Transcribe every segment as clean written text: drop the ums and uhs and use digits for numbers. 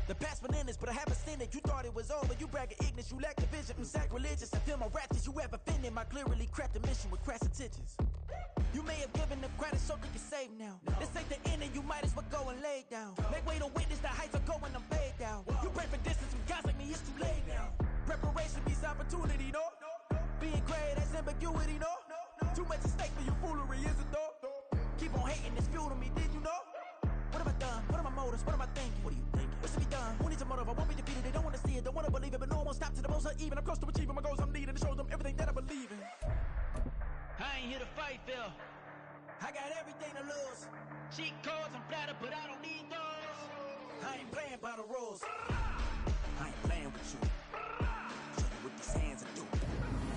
The past been in this, but I haven't seen it. You thought it was over, you bragging ignorance, you lack the vision. I'm sacrilegious, I feel my raptors, you ever offended. My clearly crafted mission with crass intentions. You may have given them credit so they can save now. This ain't the end and you might as well go and lay down. Make way to witness the heights are going, I'm laid down. You pray for distance with guys like me, it's too late now. Preparation beats opportunity, no? Being great, that's ambiguity, no? Too much at stake for your foolery, is it though? Keep on hating, it's fuel to me, did you know? What have I done? What are my motives? What am I thinking? What are you thinking? What should be done? Who needs a motive? I won't be defeated. They don't want to see it, don't want to believe it, but no one won't stop to the most even. I'm close to achieving my goals. I'm needing to show them everything that I believe in. I ain't here to fight, Phil. I got everything to lose. Cheat codes, I'm flattered, but I don't need those. I ain't playing by the rules. I ain't playing with you. Show you what these hands are doing.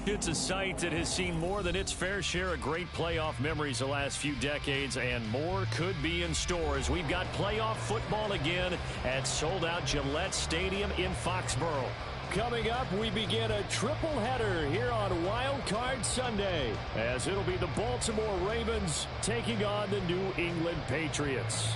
It's a site that has seen more than its fair share of great playoff memories the last few decades, and more could be in store as we've got playoff football again at sold-out Gillette Stadium in Foxborough. Coming up, we begin a triple header here on Wild Card Sunday, as it'll be the Baltimore Ravens taking on the New England Patriots.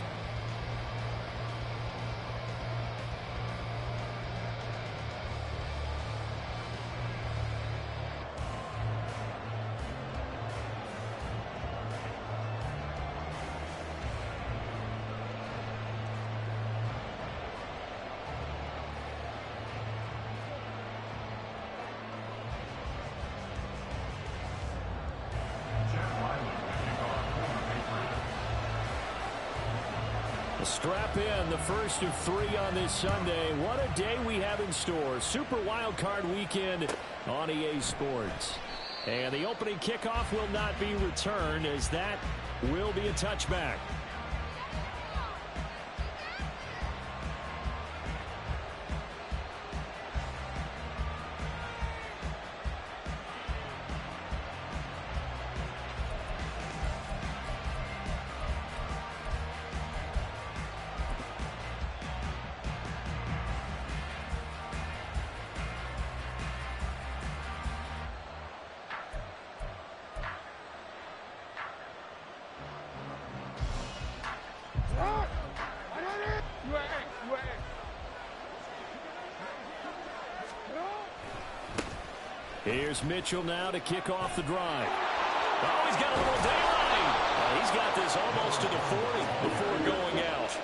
Strap in, the first of 3 on this Sunday. What a day we have in store. Super Wild Card Weekend on EA Sports. And the opening kickoff will not be returned, as that will be a touchback. Here's Mitchell now to kick off the drive. Oh, he's got a little daylight. He's got this almost to the 40 before going out.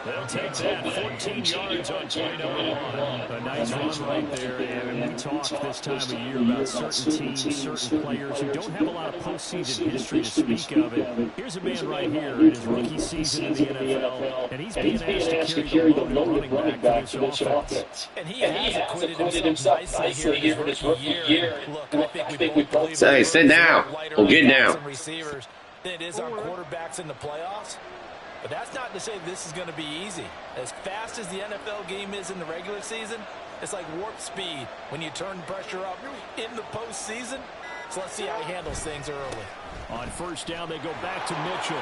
They'll take that 14 yards on play number 1. A nice run right there. And we talk this time of year about certain teams, certain players who don't have a lot of postseason history to speak of it. Here's a man right here in his rookie season in the NFL, and he's being asked to carry the load of running back for this offense. And he has acquitted himself nicely here in his rookie year. Look, I think we both believe Say, sit down. Or get down. Receivers than it is on quarterbacks in the playoffs. But that's not to say this is going to be easy. As fast as the NFL game is in the regular season, it's like warp speed when you turn pressure up in the postseason. So let's see how he handles things early. On first down, they go back to Mitchell.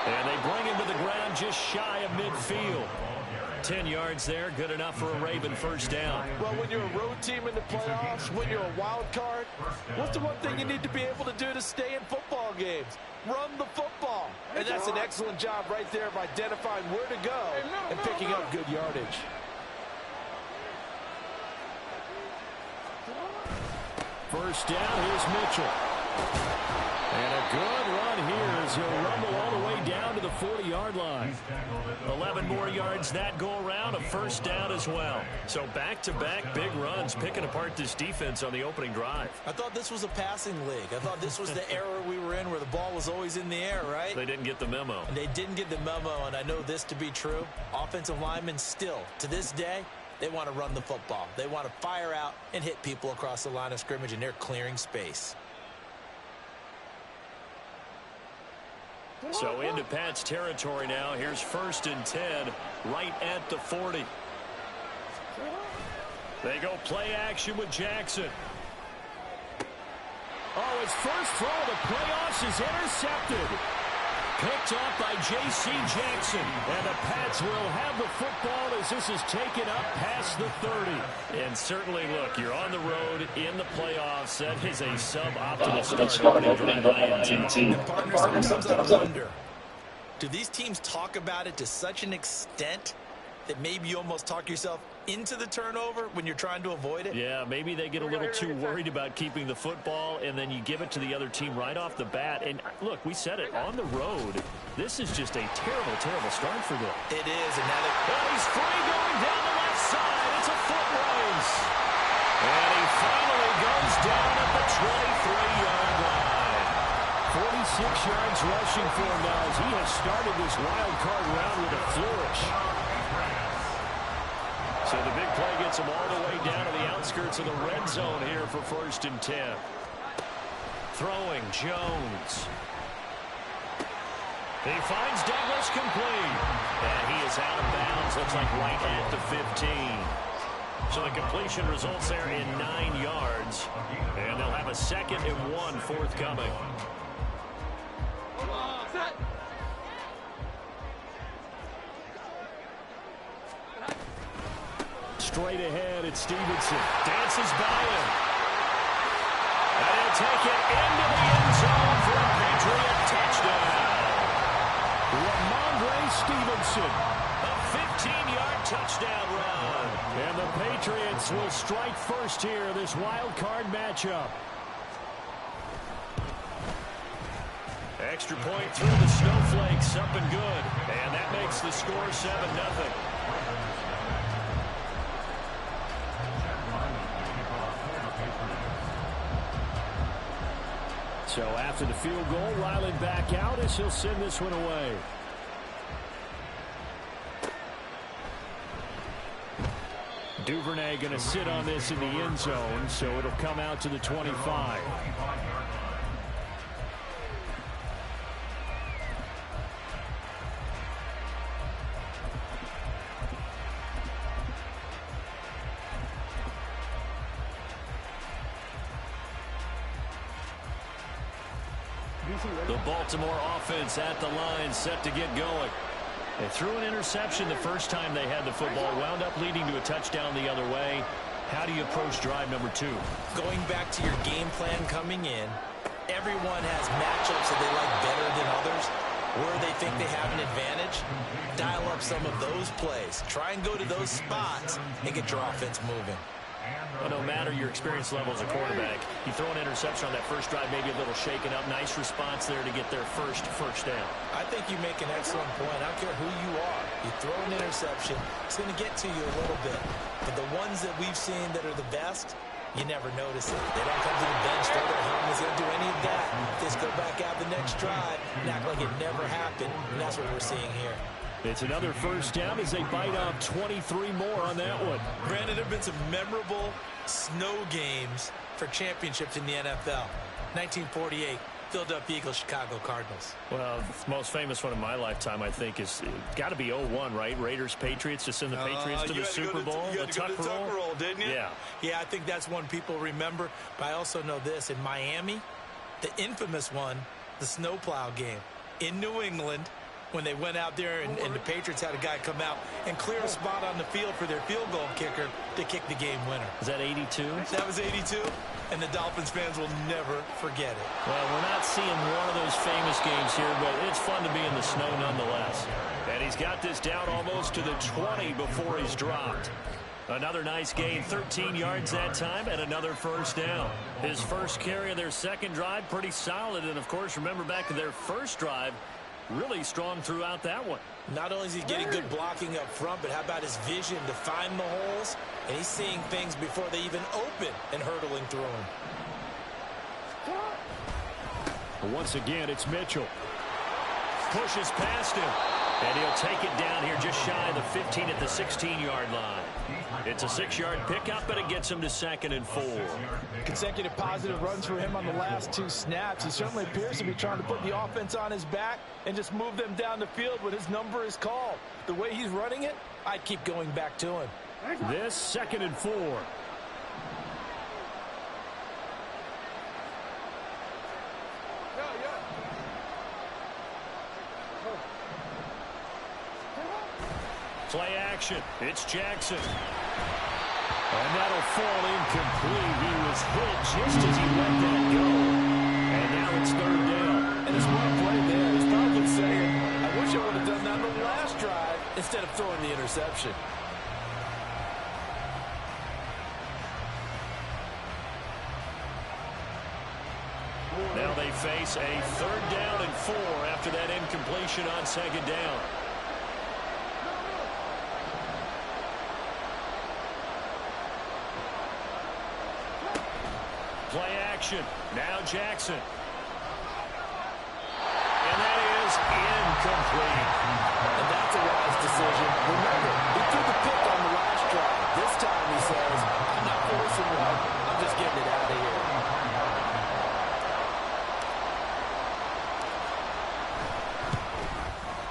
And they bring him to the ground just shy of midfield. 10 yards there, good enough for a Raven first down. Well, when you're a road team in the playoffs, when you're a wild card, what's the one thing you need to be able to do to stay in football games? Run the football. And that's an excellent job right there of identifying where to go and picking up good yardage. First down, here's Mitchell. And a good run here as he'll rumble all the way down to the 40-yard line. 11 more yards that go around, a first down as well. So back-to-back big runs, picking apart this defense on the opening drive. I thought this was a passing league. I thought this was the era we were in where the ball was always in the air, right? They didn't get the memo. And they didn't get the memo, and I know this to be true. Offensive linemen still, to this day, they want to run the football. They want to fire out and hit people across the line of scrimmage, and they're clearing space. So into Pat's territory now. Here's 1st and 10, right at the 40. They go play action with Jackson. Oh, his first throw of the playoffs is intercepted. Picked up by J.C. Jackson. And the Pats will have the football as this is taken up past the 30. And certainly, look, you're on the road in the playoffs. That is a suboptimal start. The partner comes out of under. Do these teams talk about it to such an extent that maybe you almost talk yourself into the turnover when you're trying to avoid it? Yeah, maybe they get a little too worried about keeping the football, and then you give it to the other team right off the bat. And look, we said it, on the road, this is just a terrible, terrible start for them. It is. And now he's free going down the left side. It's a foot race. And he finally goes down at the 23-yard line. 46 yards rushing for him now as he has started this wild card round with a flourish. So the big play gets him all the way down to the outskirts of the red zone here for 1st and 10. Throwing Jones. He finds Douglas complete. And he is out of bounds. Looks like right at the 15. So the completion results there in 9 yards. And they'll have a 2nd and 1 forthcoming. Straight ahead, it's Stevenson. Dances by him. And he'll take it into the end zone for a Patriot touchdown. Ramondre Stevenson. A 15-yard touchdown run. And the Patriots will strike first here, this wild card matchup. Extra point through the Snowflakes, up and good. And that makes the score 7-0. So after the field goal, Ryland back out as he'll send this one away. Duvernay going to sit on this in the end zone, so it'll come out to the 25. The Baltimore offense at the line, set to get going. They threw an interception the first time they had the football, wound up leading to a touchdown the other way. How do you approach drive number 2? Going back to your game plan coming in, everyone has matchups that they like better than others. Where they think they have an advantage, dial up some of those plays. Try and go to those spots and get your offense moving. Well, no matter your experience level as a quarterback, you throw an interception on that first drive, maybe a little shaken up. Nice response there to get their first down. I think you make an excellent point. I don't care who you are. You throw an interception, it's going to get to you a little bit. But the ones that we've seen that are the best, you never notice it. They don't come to the bench, throw their helmets, they don't do any of that. Just go back out the next drive and act like it never happened. And that's what we're seeing here. It's another first down as they bite off 23 more on that one. Brandon, there have been some memorable snow games for championships in the NFL. 1948, Philadelphia Eagles, Chicago Cardinals. Well, the most famous one in my lifetime, I think, is got to be 01, right? Raiders, Patriots, to send the Patriots to the Super Bowl. You had to go to the Tuck roll, didn't you? Yeah. Yeah, I think that's one people remember. But I also know this. In Miami, the infamous one, the snowplow game. In New England, when they went out there and the Patriots had a guy come out and clear a spot on the field for their field goal kicker to kick the game winner. Is that 82? That was 82, and the Dolphins fans will never forget it. Well, we're not seeing one of those famous games here, but it's fun to be in the snow nonetheless. And he's got this down almost to the 20 before he's dropped. Another nice gain, 13 yards that time, and another first down. His first carry of their second drive, pretty solid. And, of course, remember back to their first drive, really strong throughout that one. Not only is he getting good blocking up front, but how about his vision to find the holes? And he's seeing things before they even open and hurtling through them. Once again, it's Mitchell. Pushes past him. And he'll take it down here just shy of the 15 at the 16-yard line. It's a 6-yard pickup, but it gets him to 2nd and 4. Consecutive positive runs for him on the last 2 snaps. He certainly appears to be trying to put the offense on his back and just move them down the field when his number is called. The way he's running it, I'd keep going back to him. This 2nd and 4. Play action. It's Jackson. And that'll fall incomplete. He was hit just as he let that go. And now it's 3rd down. And a smart play there. He's probably saying, I wish I on the last drive instead of throwing the interception. Now they face a 3rd down and 4 after that incompletion on 2nd down. Play action. Now Jackson. And that is incomplete. And that's a wise decision. Remember, he threw the pick on the last drive. This time he says, I'm not forcing one. I'm just getting it out of here.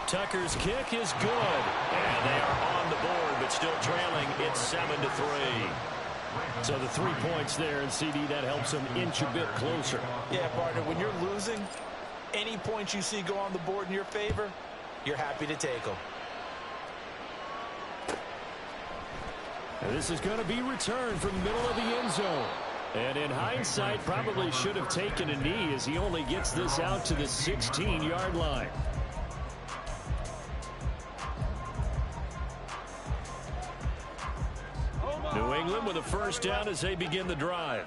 Tucker's kick is good. And they are on the board, but still trailing. It's 7-3. So the 3 points there, and CD, that helps them inch a bit closer. Yeah, partner, when you're losing, any points you see go on the board in your favor, you're happy to take them. And this is going to be returned from the middle of the end zone. And in hindsight, probably should have taken a knee as he only gets this out to the 16-yard line. New England with a 1st down as they begin the drive.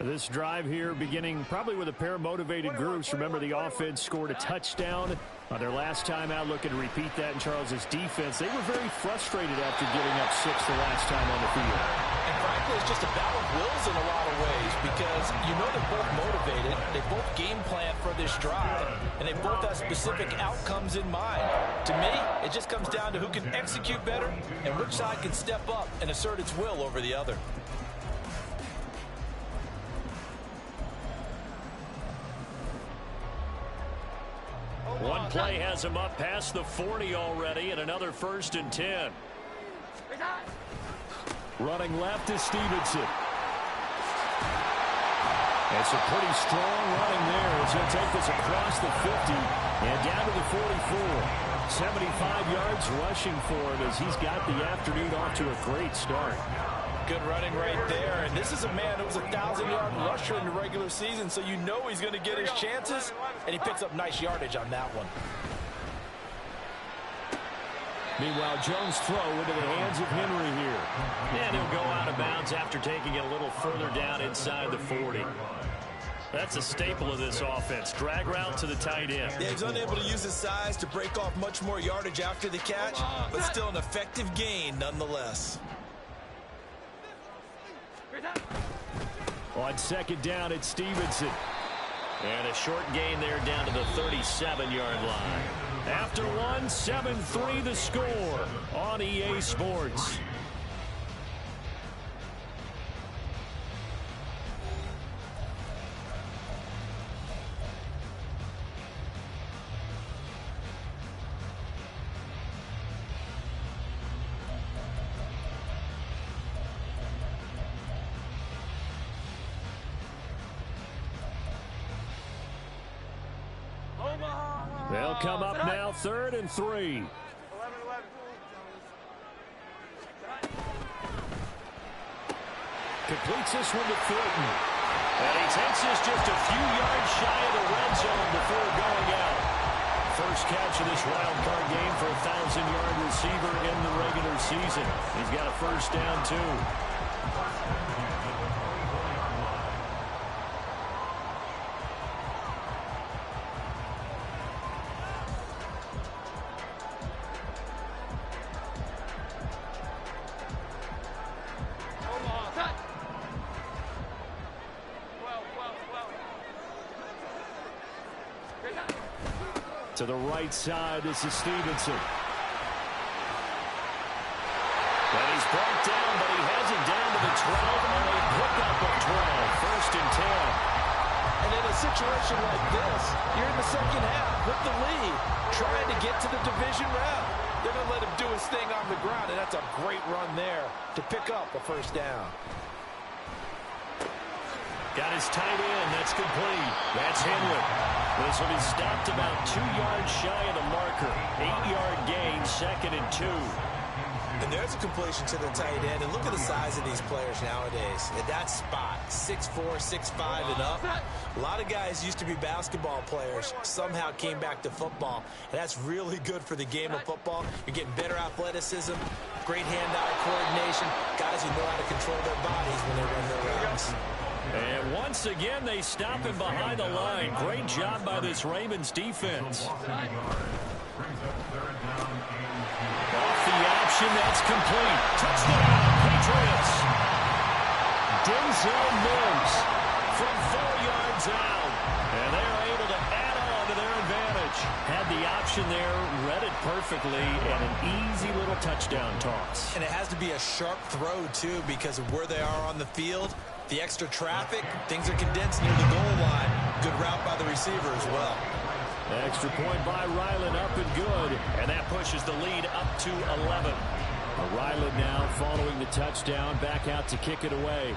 This drive here beginning probably with a pair of motivated groups. Remember, the offense scored a touchdown on their last time out, looking to repeat that in Charles's defense. They were very frustrated after giving up 6 the last time on the field. And frankly, it's just a battle of wills in a lot of ways because you know they're both motivated. They both game plan for this drive, and they both have specific outcomes in mind. To me, it just comes down to who can execute better and which side can step up and assert its will over the other. One play has him up past the 40 already, and another 1st and 10. Running left is Stevenson. It's a pretty strong running there as he'll take this across the 50 and down to the 44. 75 yards rushing for him as he's got the afternoon off to a great start. Good running right there, and this is a man who was a 1,000-yard rusher in the regular season, so you know he's going to get his chances, and he picks up nice yardage on that one. Meanwhile, Jones' throw into the hands of Henry here. And he'll go out of bounds after taking it a little further down inside the 40. That's a staple of this offense. Drag route to the tight end. Yeah, he's unable to use his size to break off much more yardage after the catch, but still an effective gain nonetheless. On 2nd down, it's Stevenson. And a short gain there down to the 37-yard line. After one, 7-3 the score on EA Sports. They'll come up now 3rd and 3. Completes this one to Thornton. And he takes this just a few yards shy of the red zone before going out. First catch of this wild card game for a 1,000-yard receiver in the regular season. He's got a 1st down, too. To the right side, this is Stevenson. And he's brought down, but he has it down to the 12 on a pickup of 12. 1st and 10. And in a situation like this, you're in the second half with the lead, trying to get to the division round. They're going to let him do his thing on the ground, and that's a great run there to pick up a 1st down. Got his tight end. That's complete. That's Henry. This will be stopped about 2 yards shy of the marker. 8-yard gain, 2nd and 2. And there's a completion to the tight end. And look at the size of these players nowadays. At that spot, 6'4", 6'5", and up. A lot of guys used to be basketball players, somehow came back to football. And that's really good for the game of football. You're getting better athleticism, great hand-eye coordination, guys who know how to control their bodies when they run their routes. And once again, they stop him behind the line. Great job by this Ravens defense. Off the option, that's complete. Touchdown, Patriots. Denzel Mims from 4 yards out. And they're able to add on to their advantage. Had the option there, read it perfectly, and an easy little touchdown toss. And it has to be a sharp throw, too, because of where they are on the field. The extra traffic, things are condensed near the goal line. Good route by the receiver as well. Extra point by Ryland, up and good. And that pushes the lead up to 11. Ryland now following the touchdown, back out to kick it away.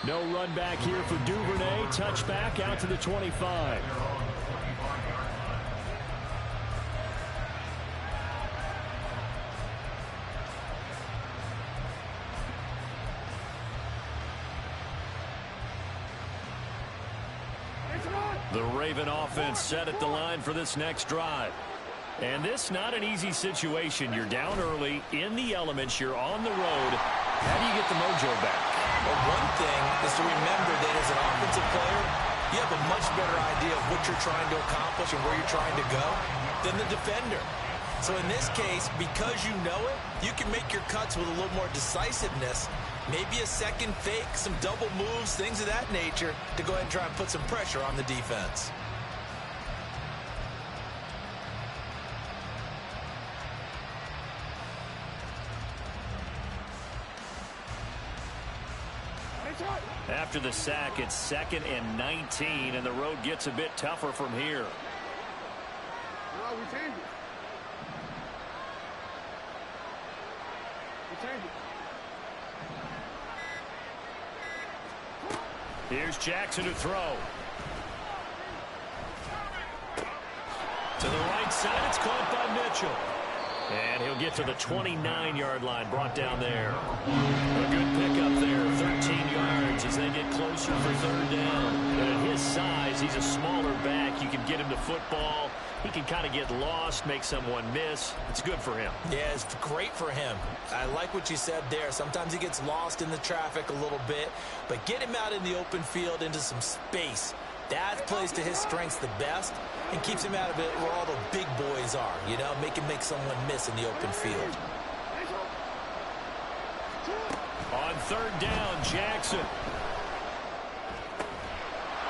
No run back here for Duvernay. Touchback out to the 25. The Raven offense set at the line for this next drive. And this not an easy situation. You're down early, in the elements, you're on the road. How do you get the mojo back? Well, one thing is to remember that as an offensive player, you have a much better idea of what you're trying to accomplish and where you're trying to go than the defender. So in this case, because you know it, you can make your cuts with a little more decisiveness. Maybe a second fake, some double moves, things of that nature to go ahead and try and put some pressure on the defense. After the sack, it's 2nd and 19, and the road gets a bit tougher from here. No, we change it. We change it. Here's Jackson to throw. To the right side, it's caught by Mitchell. And he'll get to the 29-yard line, brought down there. A good pickup there, 13 yards as they get closer for 3rd down. And at his size, he's a smaller back. You can get him to football. He can kind of get lost, make someone miss. It's good for him. Yeah, it's great for him. I like what you said there. Sometimes he gets lost in the traffic a little bit, but get him out in the open field into some space. That plays to his strengths the best and keeps him out of it where all the big boys are, you know, make him make someone miss in the open field. On 3rd down, Jackson.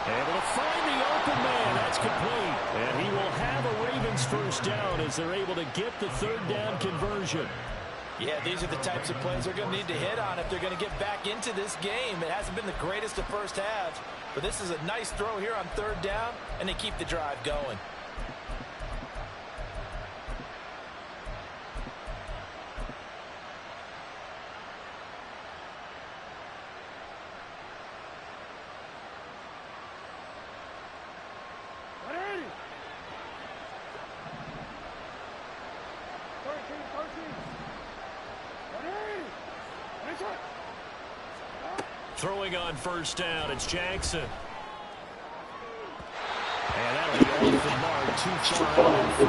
Able to find the open man. That's complete. And he will have a Ravens 1st down as they're able to get the 3rd down conversion. Yeah, these are the types of plays they're going to need to hit on if they're going to get back into this game. It hasn't been the greatest of first halves, but this is a nice throw here on 3rd down, and they keep the drive going. Throwing on 1st down, it's Jackson. And that'll be off the mark, too far out.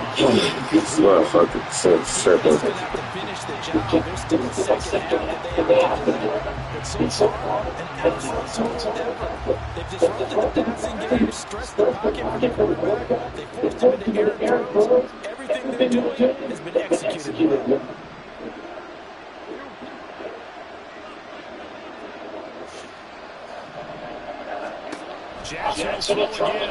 This motherfucker said circle. He's going to have to finish the job. There's still a second half that they have to do. But so far, an absolute total effort. They've disrupted the passing game, stressed the pocket for the quarterback. They forced him into air throws. Everything they're doing has been executed well. Jackson will throw again. And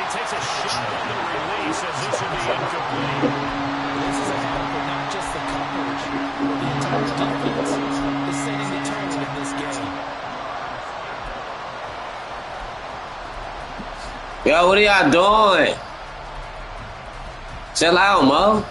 he takes a shot on the release as this will be incomplete. This is a help, but not just the coverage. The entire defense is setting the tone in this game. Yo, what are y'all doing? Chill out, Mo.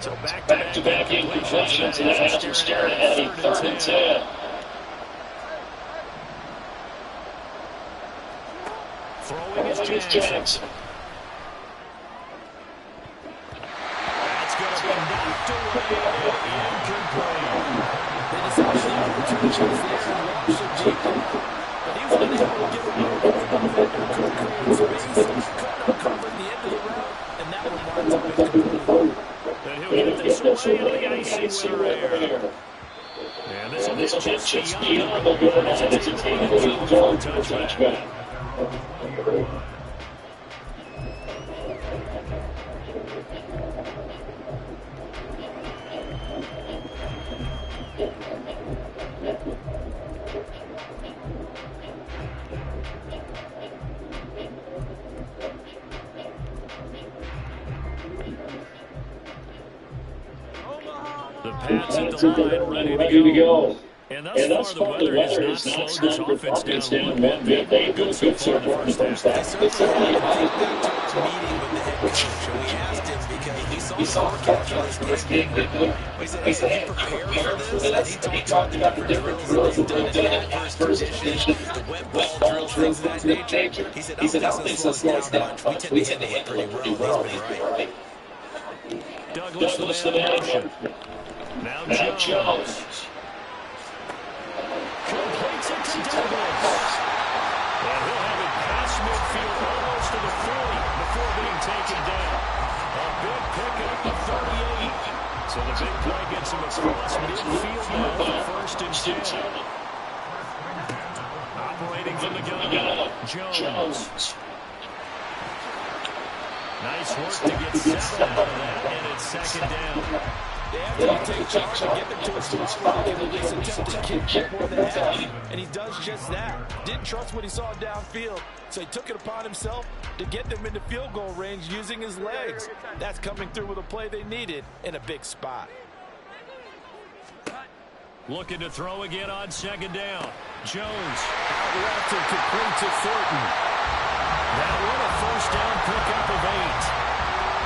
So back-to-back incompletions, and has him staring ahead at 3rd and 10. Throwing is Jackson. That's going to be knocked away and incomplete. They decided the opportunity was there and launched it deep. But he was unable to get away with the defender. Couldn't create space. Couldn't uncover the end of the route. And that one winds up incomplete. And he'll get this away on the icy winner here. And this will hit just beyond the gun as it's intended to go for a touchback. The Pats at the line, ready to go. And thus far, the weather has not slowed this offense down one bit. They've been good so far in the first half. They certainly had to think back to his meeting with the head coach. And we asked him because we saw the forecast for this game. We said, are you prepared for this? And he talked about the different drills he's done in the first position, the wet ball drills, things of that nature. He said, I don't think so slow us down. We tend to hit pretty well. He's been right. Douglas for the motion. Now Jones. Completes it to Douglas. And he'll have it past midfield almost to the 40 before being taken down. A big pickup of 38. So the big play gets him across midfield now for 1st and 10. Operating from the gun, Jones. Nice work to get 7 out of that, and it's 2nd down. They have to take charge and get them to a spot where they can at least attempt to kick more than half. And he does just that. Didn't trust what he saw downfield, so he took it upon himself to get them into field goal range using his legs. That's coming through with a play they needed in a big spot. Looking to throw again on 2nd down. Jones. Out left and complete to Thornton. Now what a 1st down pickup of 8.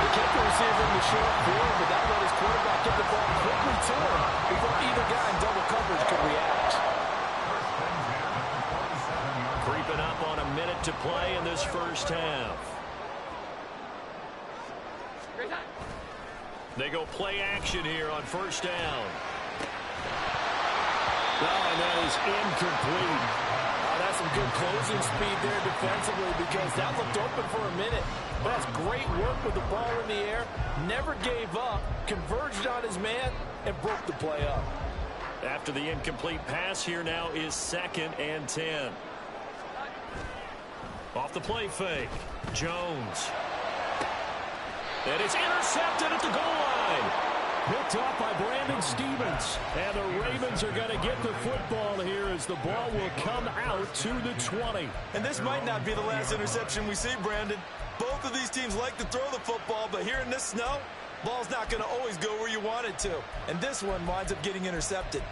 They kept the receiver in the short field, but that let his quarterback get the ball quickly to him before either guy in double coverage could react. Creeping up on a minute to play in this 1st half. They go play action here on 1st down. And that is incomplete. That's some good closing speed there defensively because that looked open for a minute. But that's great work with the ball in the air. Never gave up, converged on his man, and broke the play up. After the incomplete pass, here now is 2nd and 10. Off the play fake, Jones. And it's intercepted at the goal line. Picked off by Brandon Stevens. And the Ravens are going to get the football here as the ball will come out to the 20. And this might not be the last interception we see, Brandon. Both of these teams like to throw the football, but here in this snow, ball's not going to always go where you want it to. And this one winds up getting intercepted.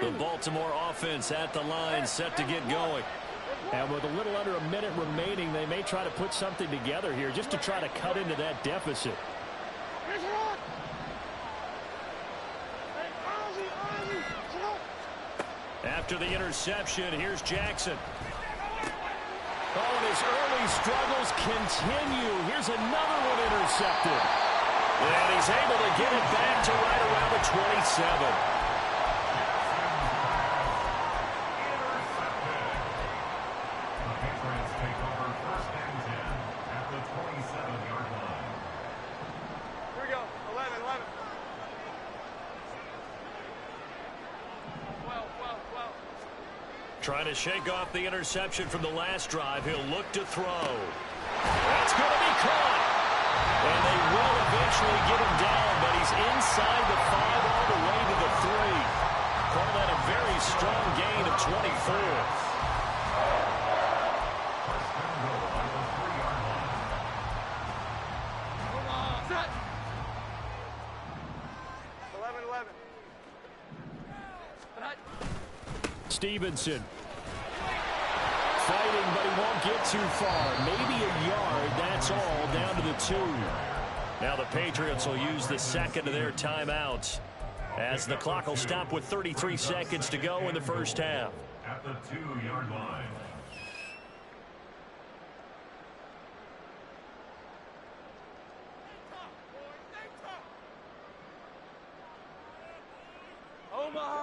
The Baltimore offense at the line, set to get going. And with a little under a minute remaining, they may try to put something together here just to try to cut into that deficit. After the interception, here's Jackson. Oh, and his early struggles continue. Here's another one intercepted. And he's able to get it back to right around the 27. Trying to shake off the interception from the last drive. He'll look to throw. That's going to be caught. And they will eventually get him down, but he's inside the 5 all the way to the 3. Call that a very strong gain of 24. Stevenson. Fighting, but he won't get too far. Maybe a yard, that's all, down to the 2. Now the Patriots will use the second of their timeouts, as the clock will stop with 33 seconds to go in the first half. At the 2-yard line.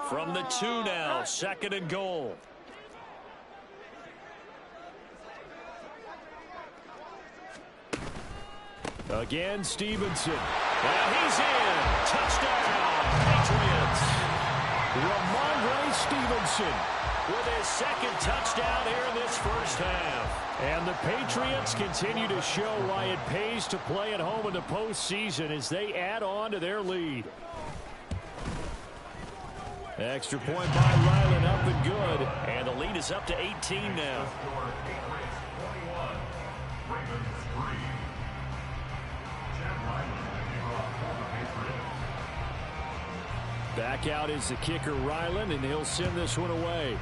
From the 2 now, 2nd and goal. Again, Stevenson. And he's in. Touchdown, Patriots. Ramondre Stevenson with his 2nd touchdown here in this first half. And the Patriots continue to show why it pays to play at home in the postseason as they add on to their lead. Extra point by Ryland, up and good. And the lead is up to 18 now. Back out is the kicker, Ryland, and he'll send this one away.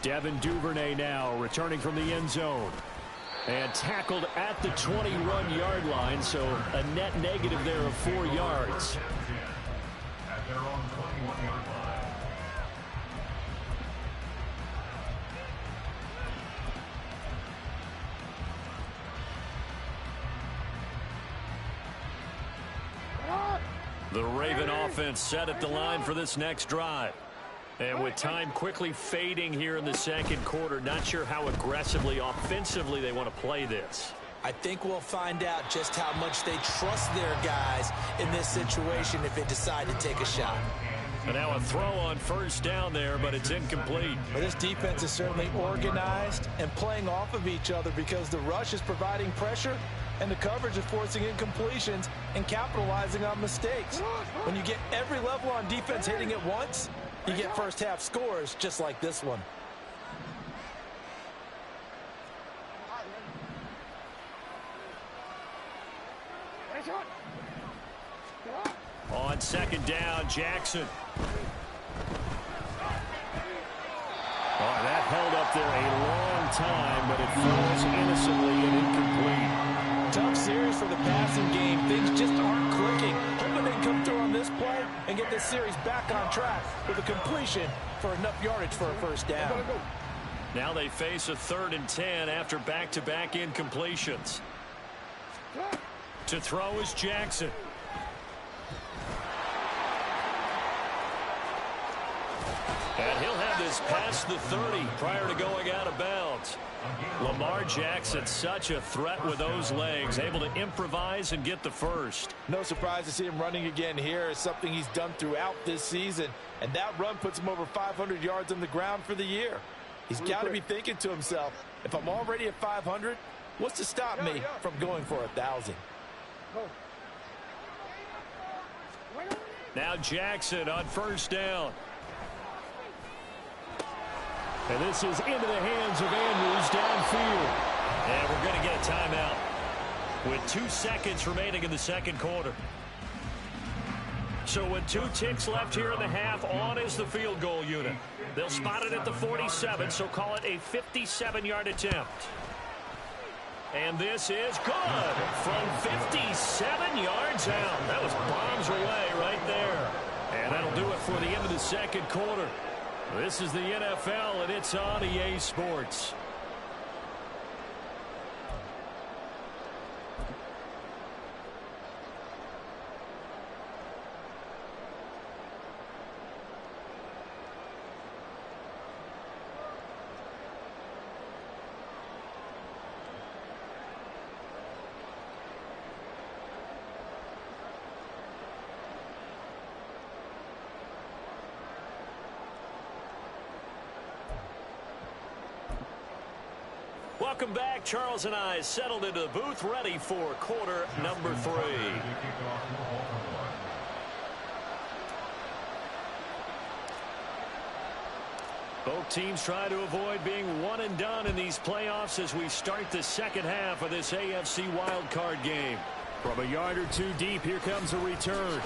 Devin Duvernay now returning from the end zone. And tackled at the 21-yard line, so a net negative there of 4 yards. At their own 21-yard line. The Raven offense set at the line for this next drive. And with time quickly fading here in the second quarter, not sure how aggressively, offensively they want to play this. I think we'll find out just how much they trust their guys in this situation if they decide to take a shot. And now a throw on first down there, but it's incomplete. Well, this defense is certainly organized and playing off of each other because the rush is providing pressure and the coverage is forcing incompletions and capitalizing on mistakes. When you get every level on defense hitting at once, you get first half scores just like this one. On second down, Jackson. Oh, that held up there a long time, but it falls innocently and incomplete. Tough series for the passing game. Things just aren't clicking. Hoping they can come through on this play and get this series back on track with a completion for enough yardage for a first down. Now they face a 3rd and 10 after back-to-back incompletions. To throw is Jackson. And he'll have this past the 30 prior to going out of bounds. Lamar Jackson, such a threat with those legs, able to improvise and get the first. No surprise to see him running again here. It's something he's done throughout this season. And that run puts him over 500 yards on the ground for the year. He's got to be thinking to himself, if I'm already at 500, what's to stop me from going for 1,000? Now Jackson on first down. And this is into the hands of Andrews downfield. And we're going to get a timeout with 2 seconds remaining in the second quarter. So with 2 ticks left here in the half, on is the field goal unit. They'll spot it at the 47, so call it a 57-yard attempt. And this is good from 57 yards out. That was bombs away right there. And that'll do it for the end of the second quarter. This is the NFL, and it's on EA Sports. Welcome back. Charles and I settled into the booth, ready for quarter number 3. Both teams try to avoid being one and done in these playoffs as we start the second half of this AFC wildcard game. From a yard or 2 deep, here comes a return.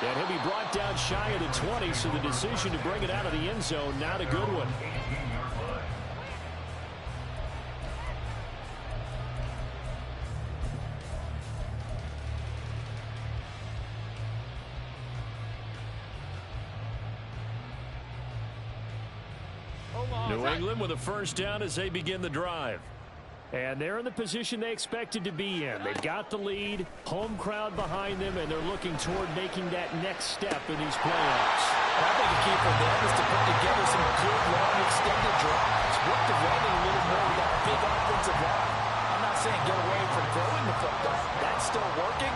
And he'll be brought down shy of the 20, so the decision to bring it out of the end zone, not a good one. New England with a first down as they begin the drive. And they're in the position they expected to be in. They've got the lead, home crowd behind them, and they're looking toward making that next step in these playoffs. I think the key for them is to put together some good, long, extended drives. Work the running a little more with that big offensive line. I'm not saying get away from throwing the football. That's still working.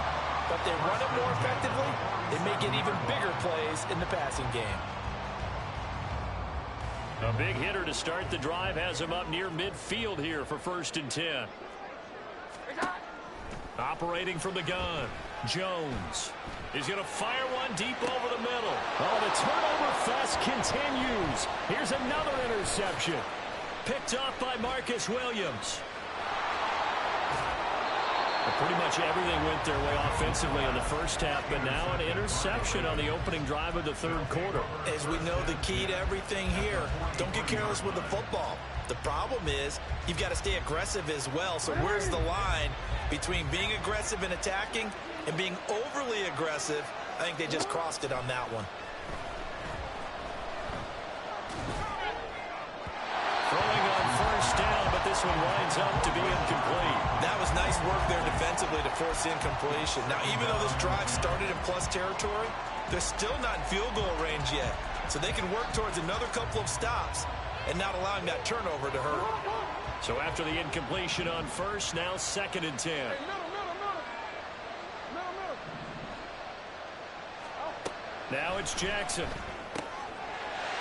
But if they run it more effectively, they may get even bigger plays in the passing game. A big hitter to start the drive has him up near midfield here for 1st and 10. Operating from the gun, Jones. He's going to fire one deep over the middle. Oh, the turnover fest continues. Here's another interception. Picked off by Marcus Williams. Pretty much everything went their way offensively in the first half, but now an interception on the opening drive of the 3rd quarter. As we know, the key to everything here, don't get careless with the football. The problem is you've got to stay aggressive as well. So where's the line between being aggressive and attacking and being overly aggressive? I think they just crossed it on that one. Throwing on first down, but this one winds up to be incomplete. That was nice work there defensively to force incompletion. Now, even though this drive started in plus territory, they're still not in field goal range yet. So they can work towards another couple of stops and not allowing that turnover to hurt. So after the incompletion on first, now 2nd and 10. Now it's Jackson.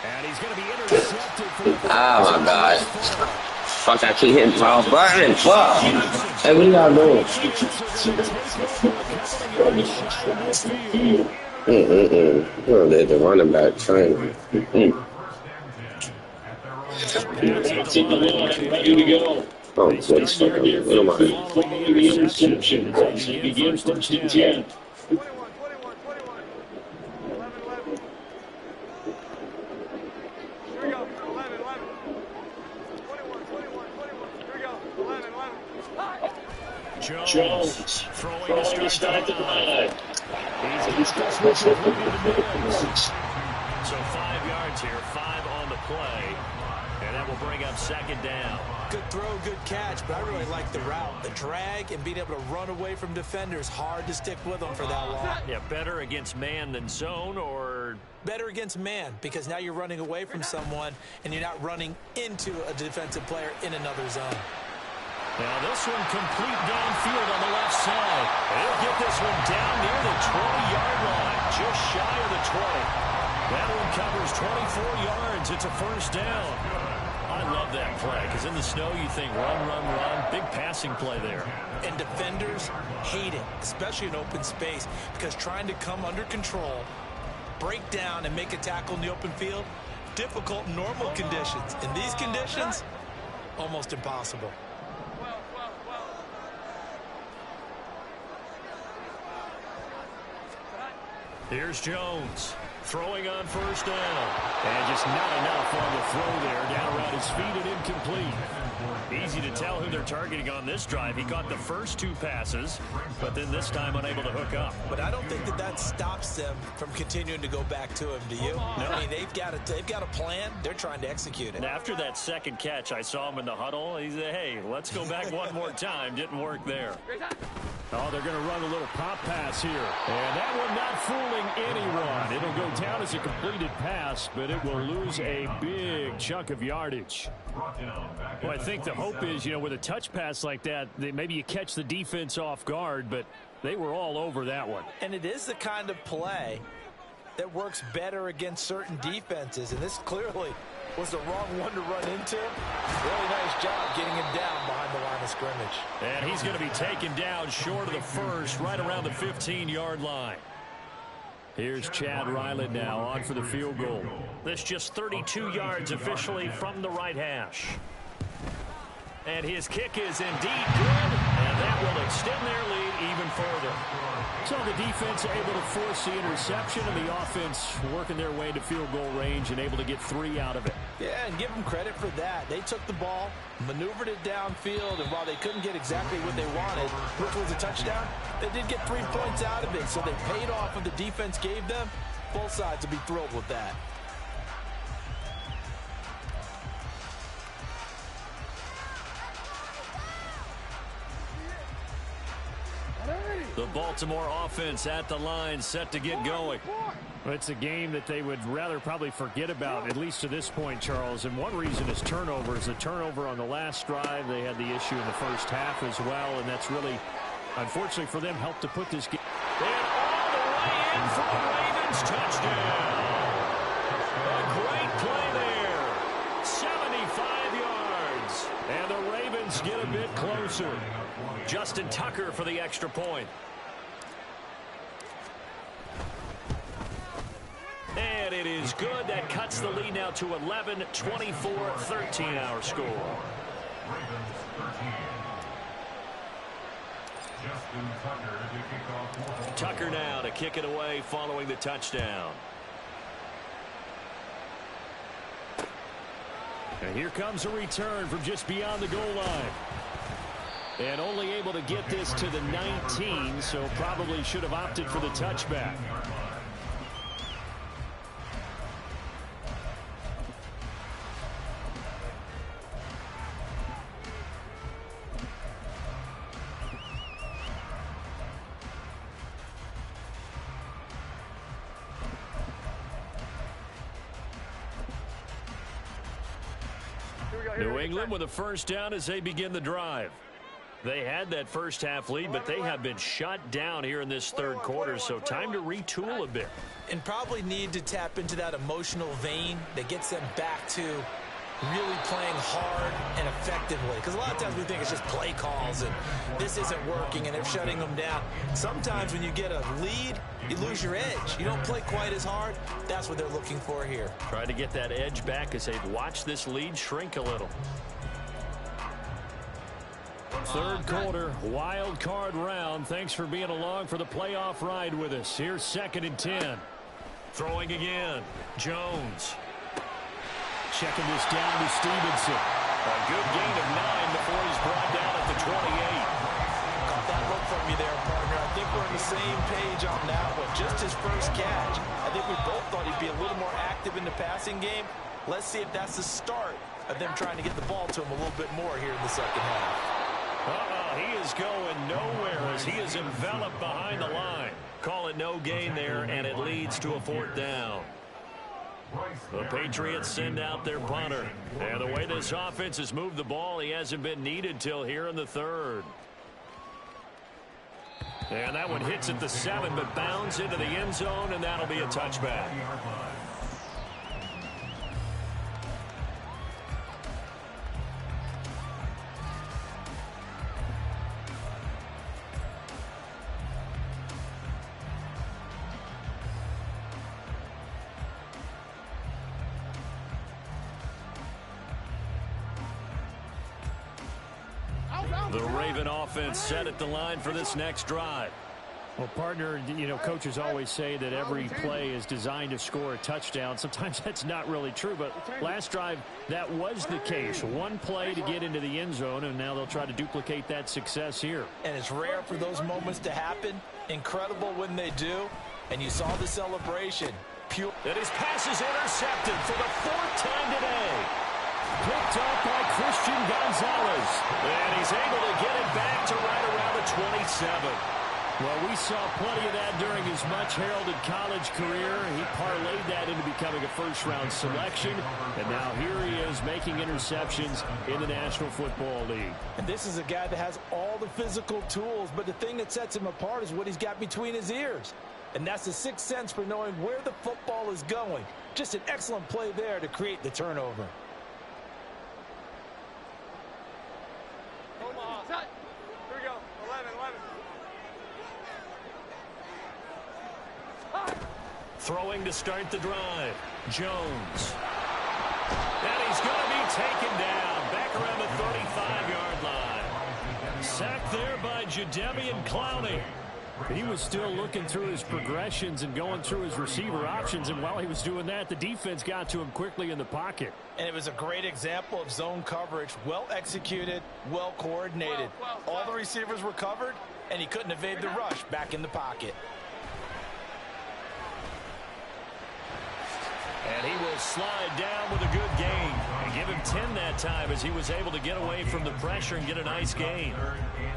And he's going to be intercepted for the oh my God. Fuck, I keep hitting my button. Fuck. Hey, what are y'all doing? Oh, they're the running back training. Ready to go. Oh, what's fucking, what am I? Following the interception, as they begin 1st and 10. Jones throwing to start the drive. He's got this one completed. So 5 yards here, 5 on the play, and that will bring up 2nd down. Good throw, good catch, but I really like the route. The drag and being able to run away from defenders, hard to stick with them for that long. Yeah, better against man than zone, or better against man, because now you're running away from someone and you're not running into a defensive player in another zone. Now this one complete downfield on the left side. They'll get this one down near the 20-yard line, just shy of the 20. That one covers 24 yards. It's a 1st down. I love that play, because in the snow you think run, run, run. Big passing play there. And defenders hate it, especially in open space, because trying to come under control, break down, and make a tackle in the open field, difficult in normal conditions. In these conditions, almost impossible. Here's Jones throwing on 1st down. And just not enough on the throw there. Down around his feet and incomplete. Easy to tell who they're targeting on this drive. He caught the first 2 passes, but then this time unable to hook up. But I don't think that stops them from continuing to go back to him, do you? No. I mean, they've got a plan. They're trying to execute it. And after that 2nd catch, I saw him in the huddle. He said, hey, let's go back one more time. Didn't work there. Oh, they're going to run a little pop pass here. And that one not fooling anyone. It'll go down as a completed pass, but it will lose a big chunk of yardage. Well, I think the hope is, with a touch pass like that, maybe you catch the defense off guard, but they were all over that one. And it is the kind of play that works better against certain defenses, and this clearly was the wrong one to run into. Really nice job getting him down behind the line of scrimmage. And he's going to be taken down short of the first, right around the 15-yard line. Here's Chad Ryland now on for the field goal. This just 32 yards officially from the right hash. And his kick is indeed good. And And that will extend their lead even further. So the defense able to force the interception, and the offense working their way to field goal range and able to get 3 out of it. Yeah, and give them credit for that. They took the ball, maneuvered it downfield, and while they couldn't get exactly what they wanted, which was a touchdown, they did get 3 points out of it, so they paid off what the defense gave them. Both sides will be thrilled with that. The Baltimore offense at the line, set to get going. It's a game that they would rather probably forget about, at least to this point, Charles. And one reason is turnovers. The turnover on the last drive, they had the issue in the first half as well, and that's really, unfortunately for them, helped to put this game. And all the way in for the Ravens touchdown. A great play there. 75 yards. And the Ravens get a bit closer. Justin Tucker for the extra point. And it is good. That cuts the lead now to 11, 24, 13 our score. Ravens 13. Justin Tucker to kick off. Tucker now to kick it away following the touchdown. And here comes a return from just beyond the goal line. And only able to get this to the 19, so probably should have opted for the touchback. New England with a first down as they begin the drive. They had that first half lead, but they have been shut down here in this third quarter, so time to retool a bit. And probably need to tap into that emotional vein that gets them back to really playing hard and effectively. Because a lot of times we think it's just play calls and this isn't working and they're shutting them down. Sometimes when you get a lead, you lose your edge. You don't play quite as hard. That's what they're looking for here. Try to get that edge back as they've watched this lead shrink a little. Third quarter, wild card round. Thanks for being along for the playoff ride with us. Here's 2nd and 10. Throwing again. Jones. Checking this down to Stevenson. A good gain of 9 before he's brought down at the 28. Caught that look from you there, partner. I think we're on the same page on that one. Just his first catch. I think we both thought he'd be a little more active in the passing game. Let's see if that's the start of them trying to get the ball to him a little bit more here in the second half. He is going nowhere as he is enveloped behind the line. Call it no gain there, and it leads to a 4th down. The Patriots send out their punter. And the way this offense has moved the ball, he hasn't been needed till here in the third. And that one hits at the 7, but bounds into the end zone, and that'll be a touchback. The Raven offense set at the line for this next drive. Well, partner, you know, coaches always say that every play is designed to score a touchdown. Sometimes that's not really true, but last drive, that was the case. One play to get into the end zone, and now they'll try to duplicate that success here. And it's rare for those moments to happen. Incredible when they do. And you saw the celebration. And his pass is intercepted for the 4th time today. Picked up by Christian Gonzalez. And he's able to get it back to right around the 27. Well, we saw plenty of that during his much-heralded college career. He parlayed that into becoming a first-round selection. And now here he is making interceptions in the National Football League. And this is a guy that has all the physical tools, but the thing that sets him apart is what he's got between his ears. And that's the sixth sense for knowing where the football is going. Just an excellent play there to create the turnover. Here we go. 11. Throwing to start the drive. Jones. And he's going to be taken down back around the 35-yard line. Sacked there by Jadeveon Clowney. He was still looking through his progressions and going through his receiver options, and while he was doing that, the defense got to him quickly in the pocket. And it was a great example of zone coverage. Well executed, well coordinated. All the receivers were covered, and he couldn't evade the rush back in the pocket. And he will slide down with a good gain. And give him 10 that time as he was able to get away from the pressure and get a nice gain.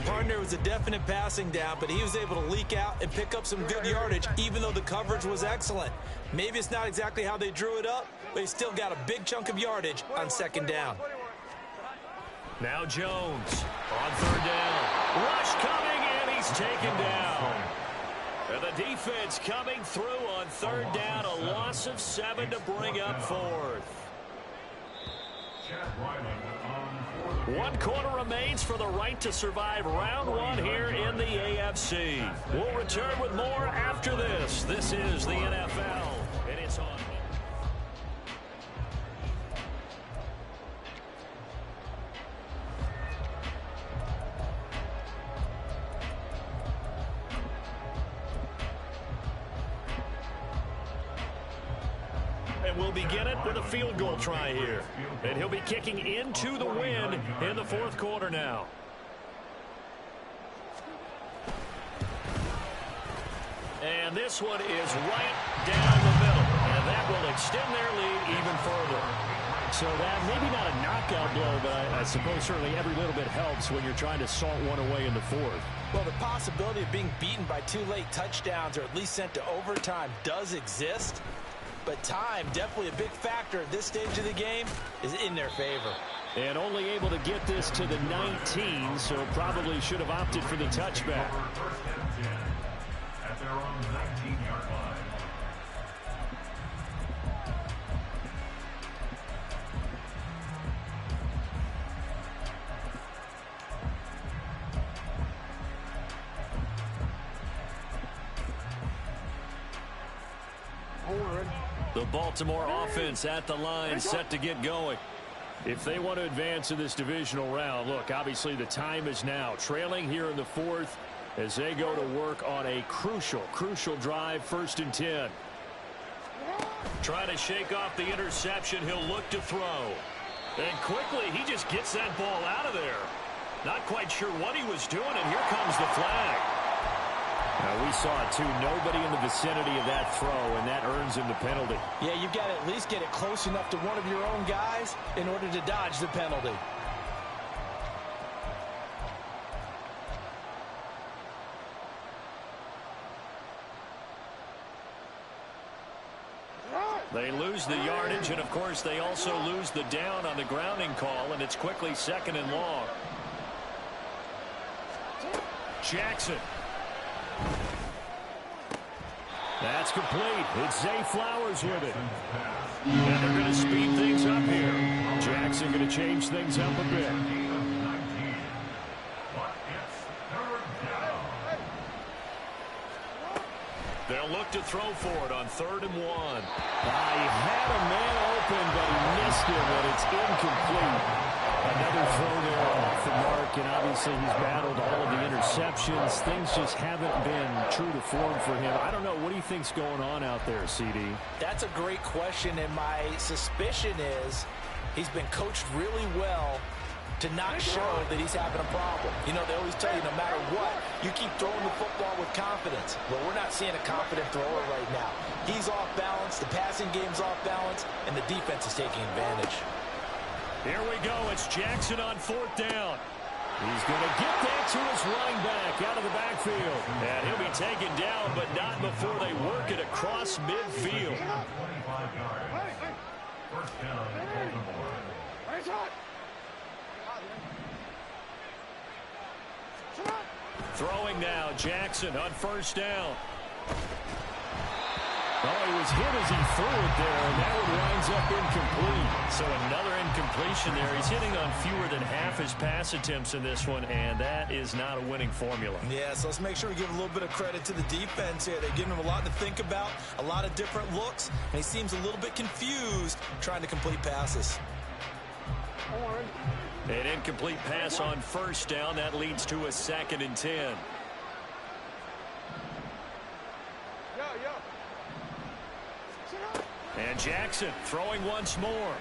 Partner was a definite passing down, but he was able to leak out and pick up some good yardage, even though the coverage was excellent. Maybe it's not exactly how they drew it up, but he still got a big chunk of yardage on second down. Now Jones on third down. Rush coming, and he's taken down. And the defense coming through on third down. A loss of 7 to bring up fourth. 1 quarter remains for the right to survive round 1 here in the AFC. We'll return with more after this. This is the NFL, and it's on. We'll begin it with a field goal try here. And he'll be kicking into the win in the fourth quarter now. And this one is right down the middle. And that will extend their lead even further. So that maybe not a knockout blow, but I suppose certainly every little bit helps when you're trying to salt one away in the fourth. Well, the possibility of being beaten by 2 late touchdowns or at least sent to overtime does exist. But time, definitely a big factor at this stage of the game, is in their favor. And only able to get this to the 19, so probably should have opted for the touchback. At their own 19-yard line. The Baltimore offense at the line, set to get going. If they want to advance in this divisional round, look, obviously the time is now. Trailing here in the fourth as they go to work on a crucial drive, 1st and 10. Trying to shake off the interception, he'll look to throw. And quickly, he just gets that ball out of there. Not quite sure what he was doing, and here comes the flag. Now, we saw it, too. Nobody in the vicinity of that throw, and that earns him the penalty. Yeah, you've got to at least get it close enough to one of your own guys in order to dodge the penalty. They lose the yardage, and, of course, they also lose the down on the grounding call, and it's quickly 2nd and long. Jackson. That's complete. It's Zay Flowers with it. And they're going to speed things up here. Jackson going to change things up a bit. They'll look to throw for it on 3rd and 1. He had a man open, but he missed him, and it's incomplete. Another throw there off the mark, and obviously he's battled all of the interceptions. Things just haven't been true to form for him. I don't know. What do you think's going on out there, CD? That's a great question, and my suspicion is he's been coached really well to not show that he's having a problem. You know, they always tell you no matter what, you keep throwing the football with confidence. Well, we're not seeing a confident thrower right now. He's off balance, the passing game's off balance, and the defense is taking advantage. Here we go. It's Jackson on 4th down. He's going to get that to his running back out of the backfield. And he'll be taken down, but not before they work it across midfield. 25 yards. 1st down, Baltimore. Throwing now, Jackson on 1st down. Oh, he was hit as he threw it there, and that one winds up incomplete. So another incompletion there. He's hitting on fewer than half his pass attempts in this one, and that is not a winning formula. Yeah, so let's make sure we give a little bit of credit to the defense here. They've given him a lot to think about, a lot of different looks, and he seems a little bit confused trying to complete passes. An incomplete pass on first down. That leads to a 2nd and 10. And Jackson throwing once more.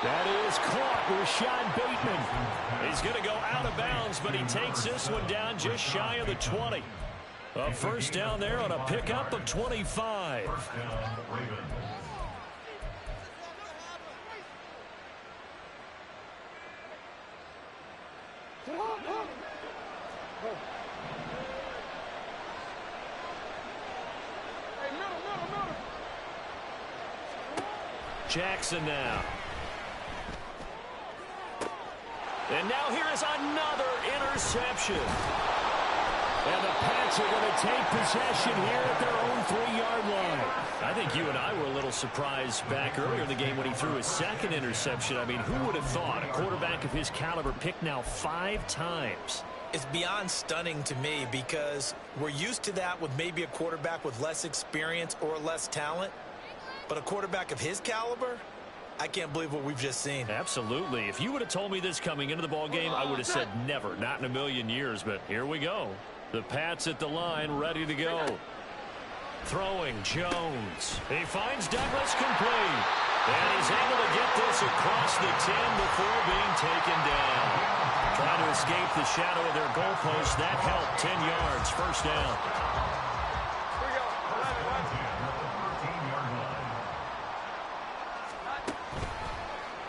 That is caught. Rashad Bateman. He's going to go out of bounds, but he takes this one down just shy of the 20. A first down there on a pickup of 25. First down, Ravens. Jackson now. And now here is another interception. And the Pats are going to take possession here at their own 3-yard line. I think you and I were a little surprised back earlier in the game when he threw his 2nd interception. I mean, who would have thought a quarterback of his caliber picked now 5 times? It's beyond stunning to me because we're used to that with maybe a quarterback with less experience or less talent. But a quarterback of his caliber, I can't believe what we've just seen. Absolutely. If you would have told me this coming into the ball game, I would have said never, not in a million years. But here we go. The Pats at the line, ready to go. Throwing, Jones. He finds Douglas complete. And he's able to get this across the 10 before being taken down. Trying to escape the shadow of their goalpost. That helped. 10 yards, first down.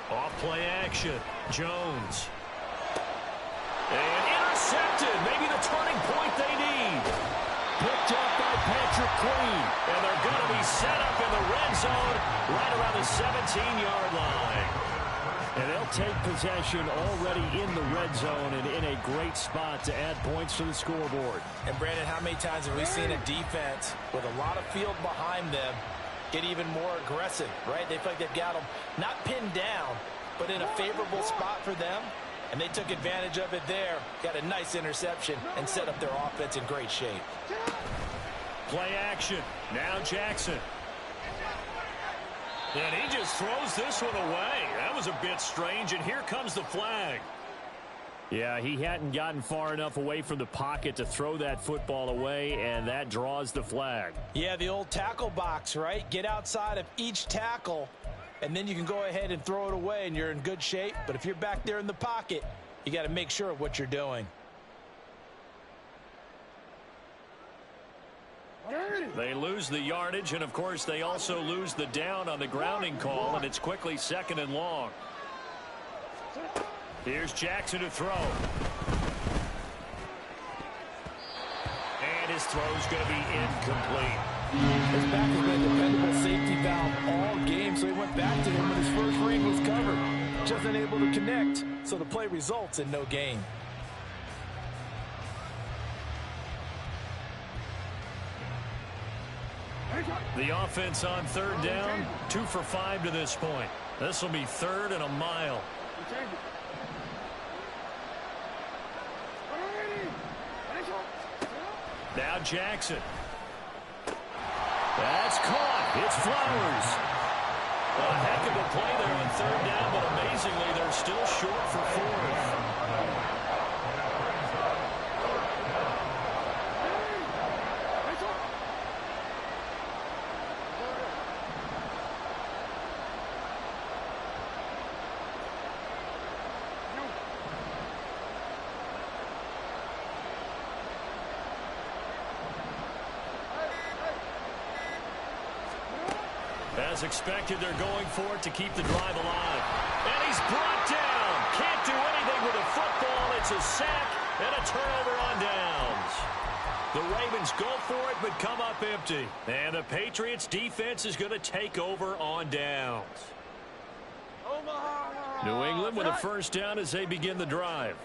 Off play action. Jones. And intercepted. Maybe the turning point they need. Picked up by Patrick Queen. And they're going to be set up in the red zone right around the 17-yard line. And they'll take possession already in the red zone and in a great spot to add points to the scoreboard. And, Brandon, how many times have we seen a defense with a lot of field behind them get even more aggressive, right? They feel like they've got them not pinned down, but in a favorable spot for them. And they took advantage of it there, got a nice interception, and set up their offense in great shape. Play action. Now Jackson. And he just throws this one away. That was a bit strange, and here comes the flag. Yeah, he hadn't gotten far enough away from the pocket to throw that football away, and that draws the flag. Yeah, the old tackle box, right? Get outside of each tackle, and then you can go ahead and throw it away, and you're in good shape. But if you're back there in the pocket, you got to make sure of what you're doing. They lose the yardage, and, of course, they also lose the down on the grounding call, and it's quickly 2nd and long. Here's Jackson to throw. And his throw's going to be incomplete. His back has been a dependable safety valve all game, so he went back to him when his first read was covered. Just unable to connect, so the play results in no gain. The offense on 3rd down, 2 for 5 to this point. This will be 3rd and a mile. Now Jackson. That's caught. It's Flowers. A heck of a play there on 3rd down, but amazingly, they're still short for 4th. As expected, they're going for it to keep the drive alive. And he's brought down. Can't do anything with a football. It's a sack and a turnover on downs. The Ravens go for it but come up empty. And the Patriots defense is going to take over on downs. New England with a first down as they begin the drive.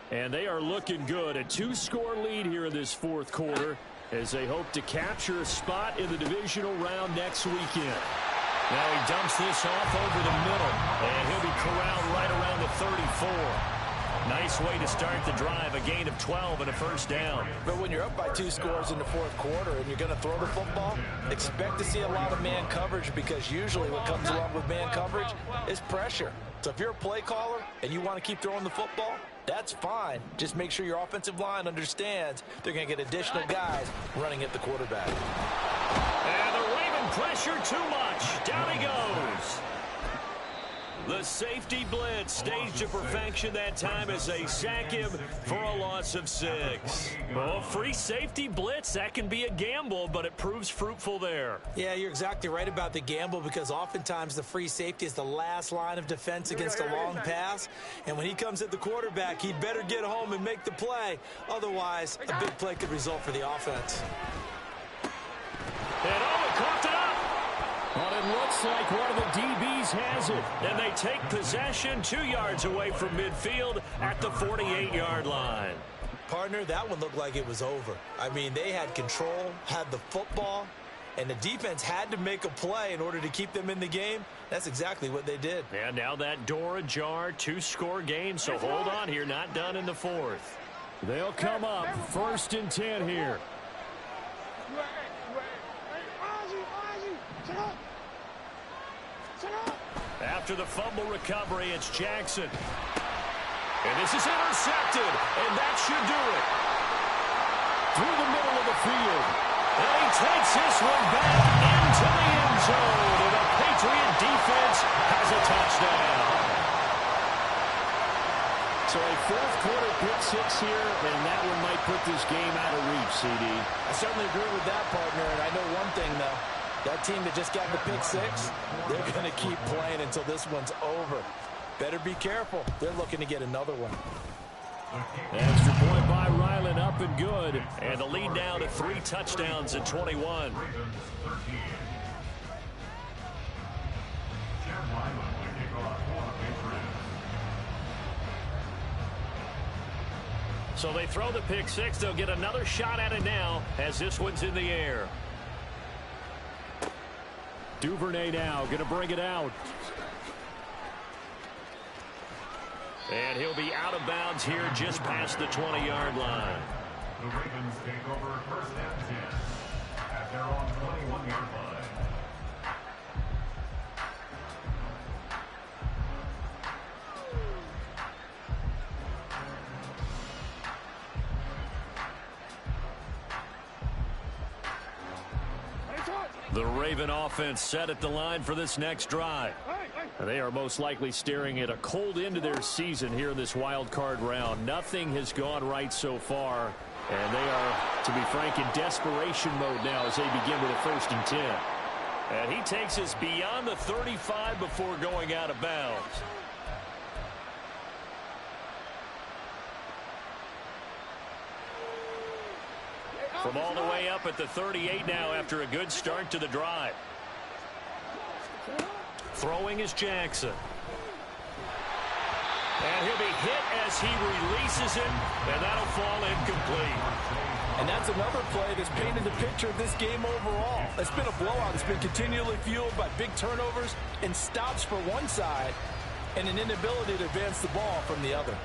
And they are looking good. A 2-score lead here in this 4th quarter as they hope to capture a spot in the divisional round next weekend. Now he dumps this off over the middle, and he'll be corralled right around the 34. Nice way to start the drive, a gain of 12 and a first down. But when you're up by 2 scores in the fourth quarter and you're going to throw the football, expect to see a lot of man coverage, because usually what comes along with man coverage is pressure. So if you're a play caller and you want to keep throwing the football, that's fine. Just make sure your offensive line understands they're going to get additional guys running at the quarterback. And the Raven pressure too much. Down he goes. The safety blitz staged to perfection that time as they sack him for a loss of 6. Oh, free safety blitz, that can be a gamble, but it proves fruitful there. Yeah, you're exactly right about the gamble, because oftentimes the free safety is the last line of defense against a long pass. And when he comes at the quarterback, he'd better get home and make the play. Otherwise, a big play could result for the offense. And coughed it up. Well, it looks like one of the DBs has it. And they take possession 2 yards away from midfield at the 48-yard line. Partner, that one looked like it was over. I mean, they had control, had the football, and the defense had to make a play in order to keep them in the game. That's exactly what they did. And now that door ajar, 2-score game, so hold on here, not done in the fourth. They'll come up, 1st and 10 here. After the fumble recovery, it's Jackson. And this is intercepted, and that should do it. Through the middle of the field. And he takes this one back into the end zone. And the Patriot defense has a touchdown. So a fourth-quarter pick-6 here, and that one might put this game out of reach, CD. I certainly agree with that, partner, and I know one thing, though. That team that just got the pick-6, they're going to keep playing until this one's over. Better be careful. They're looking to get another one. Extra point by Ryland, up and good. And the lead now to 3 touchdowns at 21. So they throw the pick-6. They'll get another shot at it now as this one's in the air. Duvernay now going to bring it out. And he'll be out of bounds here just past the 20-yard line. The Ravens take over 1st and 10 at their own 21-yard line. The Raven offense set at the line for this next drive. They are most likely staring at a cold end to their season here in this wild card round. Nothing has gone right so far, and they are, to be frank, in desperation mode now as they begin with a 1st and 10. And he takes us beyond the 35 before going out of bounds. From all the way up at the 38 now after a good start to the drive. Throwing is Jackson. And he'll be hit as he releases it, and that'll fall incomplete. And that's another play that's painted the picture of this game overall. It's been a blowout. It's been continually fueled by big turnovers and stops for one side and an inability to advance the ball from the other.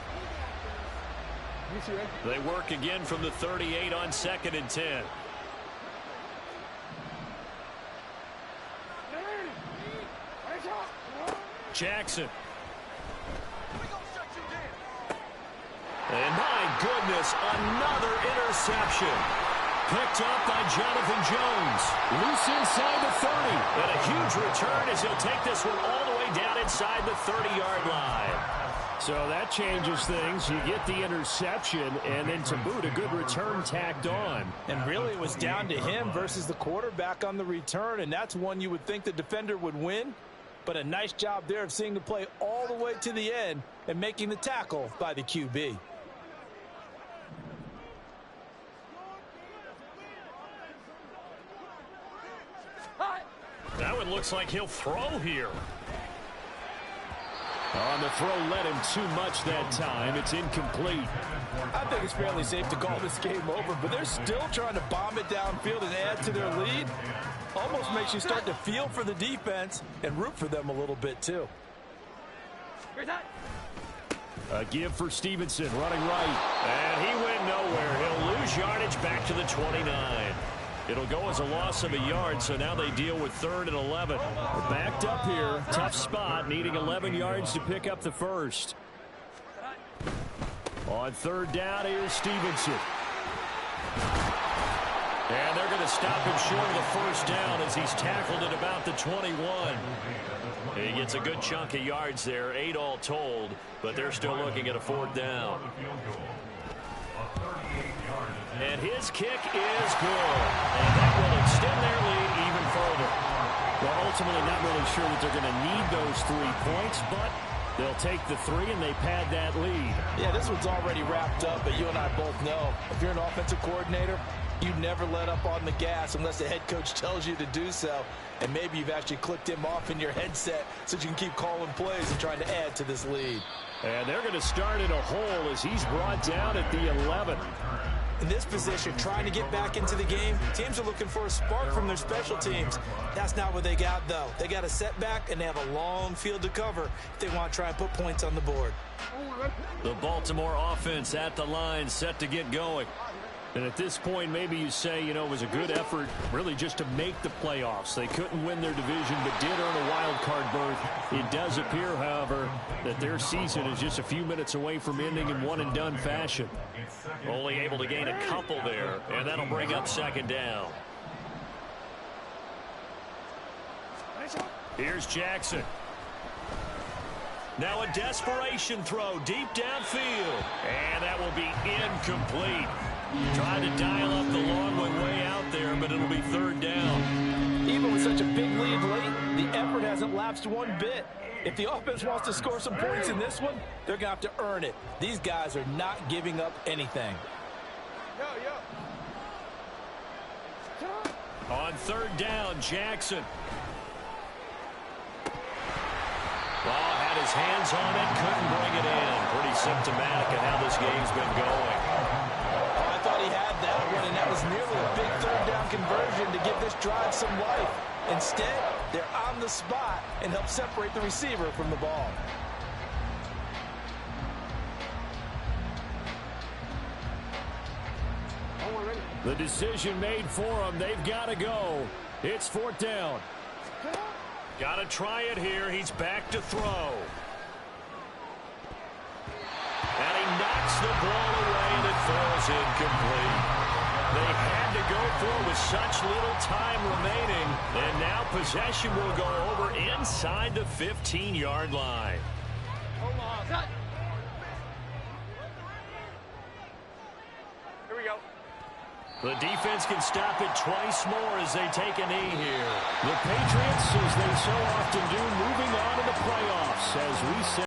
They work again from the 38 on 2nd and 10. Jackson. And my goodness, another interception. Picked up by Jonathan Jones. Loose inside the 30. And a huge return as he'll take this one all the way down inside the 30-yard line. So that changes things. You get the interception, and then to boot, a good return tacked on. And really it was down to him versus the quarterback on the return, and that's one you would think the defender would win. But a nice job there of seeing the play all the way to the end and making the tackle by the QB. That one looks like he'll throw here. On the throw led him too much that time. It's incomplete. I think it's fairly safe to call this game over, but they're still trying to bomb it downfield and add to their lead. Almost makes you start to feel for the defense and root for them a little bit too. A give for Stevenson, running right. And he went nowhere. He'll lose yardage back to the 29. It'll go as a loss of a yard, so now they deal with 3rd and 11. We're backed up here. Tough spot, needing 11 yards to pick up the first. On 3rd down, here's Stevenson. And they're going to stop him short of the first down as he's tackled at about the 21. He gets a good chunk of yards there, 8 all told, but they're still looking at a 4th down. And his kick is good. And that will extend their lead even further. Well, ultimately not really sure that they're going to need those 3 points, but they'll take the 3 and they pad that lead. Yeah, this one's already wrapped up, but you and I both know if you're an offensive coordinator, you never let up on the gas unless the head coach tells you to do so. And maybe you've actually clicked him off in your headset so you can keep calling plays and trying to add to this lead. And they're going to start in a hole as he's brought down at the 11. In this position, trying to get back into the game, teams are looking for a spark from their special teams. That's not what they got, though. They got a setback, and they have a long field to cover if they want to try and put points on the board. The Baltimore offense at the line, set to get going. And at this point, maybe you say, you know, it was a good effort really just to make the playoffs. They couldn't win their division, but did earn a wild card berth. It does appear, however, that their season is just a few minutes away from ending in one-and-done fashion. Only able to gain a couple there, and that'll bring up 2nd down. Here's Jackson. Now a desperation throw deep downfield. And that will be incomplete. Trying to dial up the long one way out there, but it'll be 3rd down. Even with such a big lead late, the effort hasn't lapsed one bit. If the offense wants to score some points in this one, they're going to have to earn it. These guys are not giving up anything. On 3rd down, Jackson. Well, had his hands on it, couldn't bring it in. Pretty symptomatic of how this game's been going. Oh, I thought he had that one, and that was nearly a big 3rd down conversion to give this drive some life. Instead, they're on the spot and help separate the receiver from the ball. The decision made for them. They've got to go. It's 4th down. Got to try it here. He's back to throw. And he knocks the ball away, and it falls incomplete. They had to go for it with such little time remaining. And now possession will go over inside the 15-yard line. Hold on. Cut. Here we go. The defense can stop it twice more as they take a knee here. The Patriots, as they so often do, moving on to the playoffs as we say.